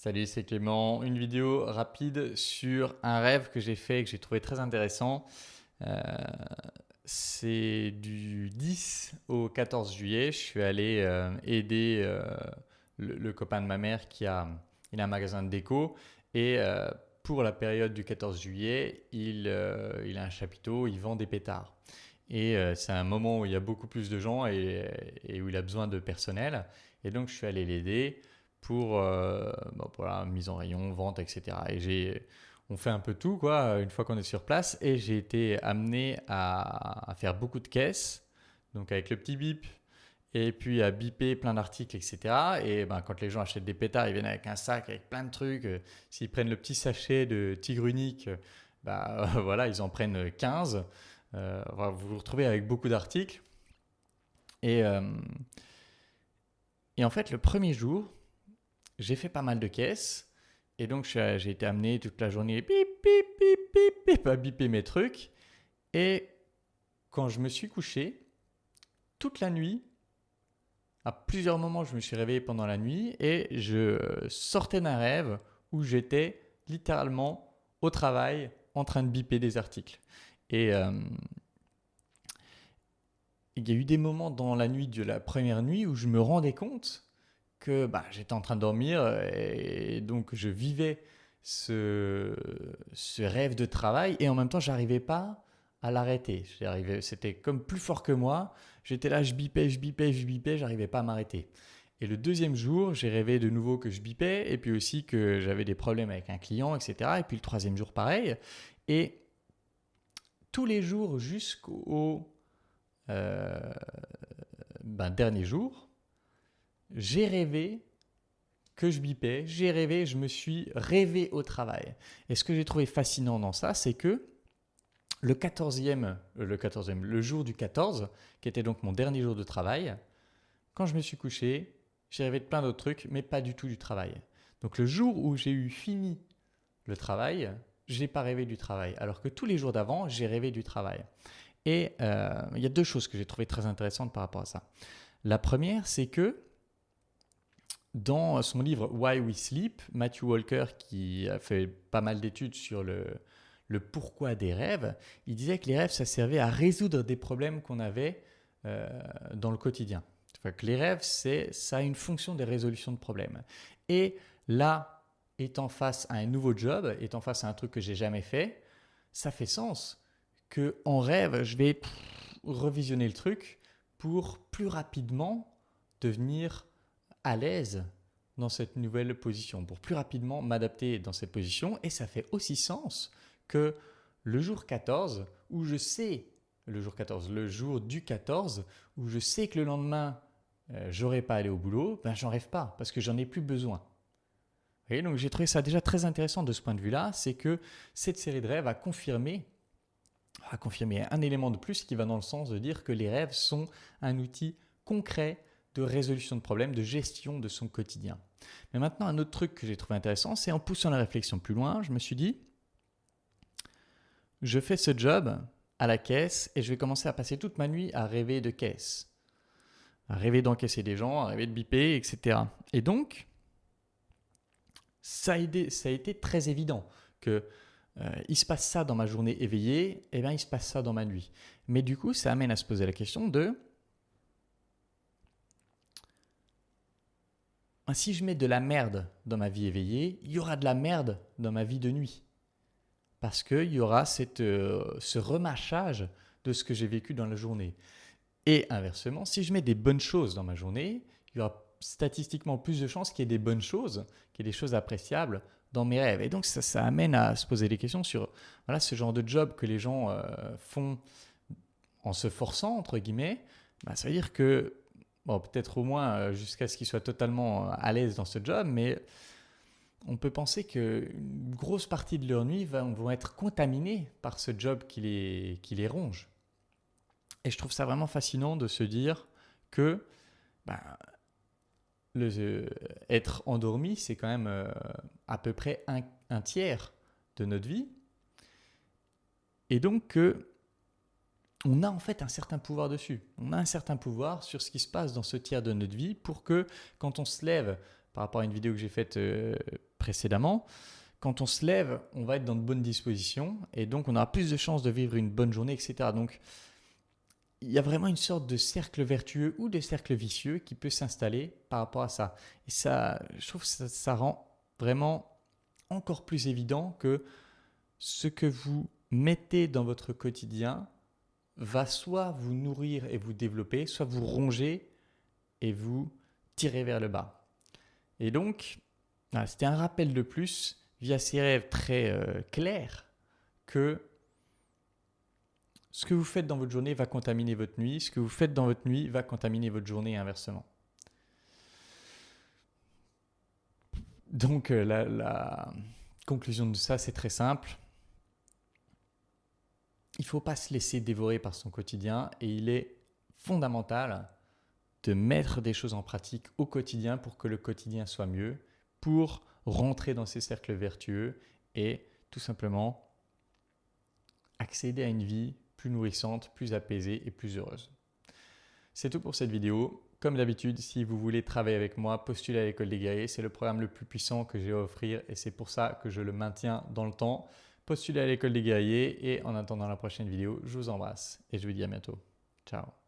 Salut, c'est Clément. Une vidéo rapide sur un rêve que j'ai fait et que j'ai trouvé très intéressant. Euh, c'est du 10 au 14 juillet. Je suis allé aider le copain de ma mère il a un magasin de déco. Et pour la période du 14 juillet, il a un chapiteau, il vend des pétards. Et c'est un moment où il y a beaucoup plus de gens et où il a besoin de personnel. Et donc, je suis allé l'aider pour la mise en rayon, vente, etc. On fait un peu tout, quoi, une fois qu'on est sur place. Et j'ai été amené à faire beaucoup de caisses, donc avec le petit bip, et puis à biper plein d'articles, etc. Et ben, quand les gens achètent des pétards, ils viennent avec un sac avec plein de trucs. S'ils prennent le petit sachet de Tigre Unique, voilà, ils en prennent 15. Vous vous retrouvez avec beaucoup d'articles. Et, euh, et en fait, le premier jour, j'ai fait pas mal de caisses. Et donc, j'ai été amené toute la journée bip, bip, bip, bip, bip, à biper mes trucs. Et quand je me suis couché, toute la nuit, à plusieurs moments, je me suis réveillé pendant la nuit et je sortais d'un rêve où j'étais littéralement au travail en train de biper des articles. Et il y a eu des moments dans la nuit de la première nuit où je me rendais compte que j'étais en train de dormir et donc je vivais ce rêve de travail et en même temps, j'arrivais pas à l'arrêter. C'était comme plus fort que moi. J'étais là, je bipais, j'arrivais pas à m'arrêter. Et le deuxième jour, j'ai rêvé de nouveau que je bipais et puis aussi que j'avais des problèmes avec un client, etc. Et puis le troisième jour, pareil. Et tous les jours jusqu'au euh, dernier jour, j'ai rêvé que je bipais, je me suis rêvé au travail. Et ce que j'ai trouvé fascinant dans ça, c'est que le jour du 14, qui était donc mon dernier jour de travail, quand je me suis couché, j'ai rêvé de plein d'autres trucs, mais pas du tout du travail. Donc le jour où j'ai eu fini le travail, je n'ai pas rêvé du travail, alors que tous les jours d'avant, j'ai rêvé du travail. Et il y a deux choses que j'ai trouvées très intéressantes par rapport à ça. La première, c'est que dans son livre Why We Sleep, Matthew Walker, qui a fait pas mal d'études sur le pourquoi des rêves, il disait que les rêves, ça servait à résoudre des problèmes qu'on avait dans le quotidien. Enfin, que les rêves, ça a une fonction de résolution de problèmes. Et là, étant face à un nouveau job, étant face à un truc que j'ai jamais fait, ça fait sens que en rêve, je vais revisionner le truc pour plus rapidement devenir à l'aise dans cette nouvelle position, pour plus rapidement m'adapter dans cette position. Et ça fait aussi sens que le jour 14, où je sais, le jour du 14, où je sais que le lendemain, j'aurai pas à aller au boulot, j'en rêve pas, parce que j'en ai plus besoin. Et donc j'ai trouvé ça déjà très intéressant de ce point de vue-là, c'est que cette série de rêves a confirmé un élément de plus qui va dans le sens de dire que les rêves sont un outil concret de résolution de problèmes, de gestion de son quotidien. Mais maintenant, un autre truc que j'ai trouvé intéressant, c'est en poussant la réflexion plus loin, je me suis dit, je fais ce job à la caisse et je vais commencer à passer toute ma nuit à rêver de caisse, à rêver d'encaisser des gens, à rêver de biper, etc. Et donc, ça a été très évident que il se passe ça dans ma journée éveillée, et bien il se passe ça dans ma nuit. Mais du coup, ça amène à se poser la question de si je mets de la merde dans ma vie éveillée, il y aura de la merde dans ma vie de nuit. Parce qu'il y aura ce remâchage de ce que j'ai vécu dans la journée. Et inversement, si je mets des bonnes choses dans ma journée, il y aura statistiquement plus de chances qu'il y ait des bonnes choses, qu'il y ait des choses appréciables dans mes rêves. Et donc ça amène à se poser des questions sur ce genre de job que les gens font en se forçant, entre guillemets. Ça veut dire que, peut-être au moins jusqu'à ce qu'ils soient totalement à l'aise dans ce job, mais on peut penser qu'une grosse partie de leur nuit vont être contaminés par ce job qui les ronge. Et je trouve ça vraiment fascinant de se dire que être endormi, c'est quand même à peu près un tiers de notre vie. Et donc, on a en fait un certain pouvoir dessus. On a un certain pouvoir sur ce qui se passe dans ce tiers de notre vie pour que, quand on se lève, par rapport à une vidéo que j'ai faite précédemment, quand on se lève, on va être dans de bonnes dispositions et donc on aura plus de chances de vivre une bonne journée, etc. Donc, il y a vraiment une sorte de cercle vertueux ou de cercle vicieux qui peut s'installer par rapport à ça. Et ça, je trouve que ça rend vraiment encore plus évident que ce que vous mettez dans votre quotidien va soit vous nourrir et vous développer, soit vous ronger et vous tirer vers le bas. Et donc, voilà, c'était un rappel de plus via ces rêves très clairs que ce que vous faites dans votre journée va contaminer votre nuit, ce que vous faites dans votre nuit va contaminer votre journée et inversement. Donc la conclusion de ça, c'est très simple. Il ne faut pas se laisser dévorer par son quotidien et il est fondamental de mettre des choses en pratique au quotidien pour que le quotidien soit mieux, pour rentrer dans ces cercles vertueux et tout simplement accéder à une vie plus nourrissante, plus apaisée et plus heureuse. C'est tout pour cette vidéo. Comme d'habitude, si vous voulez travailler avec moi, postulez à l'École des Guerriers. C'est le programme le plus puissant que j'ai à offrir et c'est pour ça que je le maintiens dans le temps. Postulez à l'École des Guerriers et en attendant la prochaine vidéo, je vous embrasse et je vous dis à bientôt. Ciao.